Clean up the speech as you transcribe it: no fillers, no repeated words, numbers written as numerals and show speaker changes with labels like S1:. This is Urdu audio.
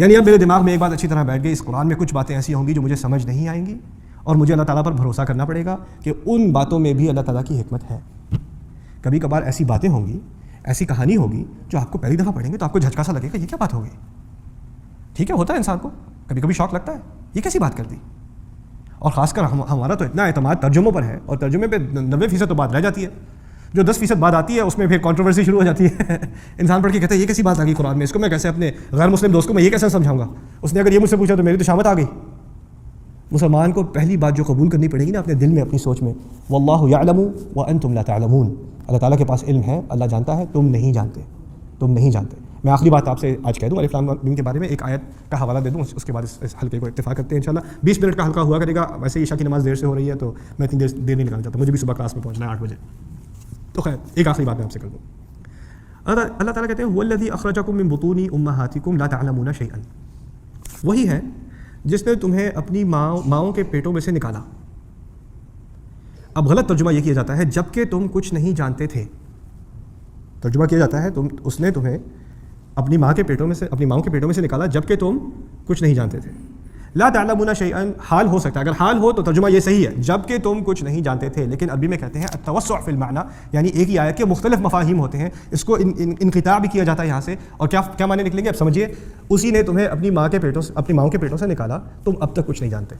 S1: یعنی اب میرے دماغ میں ایک بات اچھی طرح بیٹھ گئی، اس قرآن میں کچھ باتیں ایسی ہوں گی جو مجھے سمجھ نہیں آئیں گی، اور مجھے اللہ تعالیٰ پر بھروسہ کرنا پڑے گا کہ ان باتوں میں بھی اللہ تعالیٰ کی حکمت ہے۔ کبھی کبھار ایسی باتیں ہوں گی، ایسی کہانی ہوگی جو آپ کو پہلی دفعہ پڑھیں گے تو آپ کو جھٹکا سا لگے گا، یہ کیا بات ہوگی؟ ٹھیک ہے، ہوتا ہے انسان کو کبھی کبھی شوق لگتا ہے، یہ کیسی بات کر دی؟ اور خاص کر ہمارا تو اتنا اعتماد ترجموں پر ہے، اور ترجمے پہ 90% تو بات رہ جاتی ہے، جو 10% بات آتی ہے اس میں پھر کنٹروورسی شروع ہو جاتی ہے۔ انسان پڑھ کے کہتا ہے یہ کیسی بات آ گئی قرآن میں، اس کو میں کیسے اپنے غیر مسلم دوست کو میں یہ کیسے سمجھاؤں گا؟ اس نے اگر یہ مجھ سے پوچھا تو میری تو شامت آ گئی۔ مسلمان کو پہلی بات جو قبول کرنی پڑے گی نا اپنے دل میں، اپنی سوچ میں، واللہ یعلم وانتم لا تعلمون، اللہ تعالیٰ کے پاس علم ہے، اللہ جانتا ہے، تم نہیں جانتے، تم نہیں جانتے۔ میں آخری بات آپ سے آج کہہ دوں الف لام میم کے بارے میں، ایک آیت کا حوالہ دے دوں، اس کے بعد اس حلقے کو اتفاق کرتے ہیں انشاءاللہ۔ 20 منٹ کا حلقہ ہوا کرے گا، ویسے عشاء کی نماز دیر سے ہو رہی ہے تو میں اتنی دیر نہیں لگانا چاہتا، مجھے بھی صبح کلاس میں پہنچنا ہے 8 بجے۔ تو خیر ایک آخری بات میں آپ سے کر دوں، اللہ تعالیٰ کہتے ہیں هو الذی اخرجکم من بطون امہاتکم لا تعلمون شیئا، وہی ہے جس نے تمہیں اپنی ماؤں کے پیٹوں میں سے نکالا۔ اب غلط ترجمہ یہ کیا جاتا ہے جبکہ تم کچھ نہیں جانتے تھے، ترجمہ کیا جاتا ہے اس نے تمہیں اپنی ماؤں کے پیٹوں میں سے نکالا جبکہ تم کچھ نہیں جانتے تھے۔ لا تعلمون شیئا حال ہو سکتا ہے، اگر حال ہو تو ترجمہ یہ صحیح ہے، جبکہ تم کچھ نہیں جانتے تھے، لیکن عربی میں کہتے ہیں التوسع فی المعنی، یعنی ایک ہی آیت کے مختلف مفاہیم ہوتے ہیں، اس کو انقطاع بھی کیا جاتا ہے یہاں سے، اور کیا معنی نکلیں گے اب سمجھیے، اسی نے تمہیں اپنی ماؤں کے پیٹوں سے نکالا، تم اب تک کچھ نہیں جانتے۔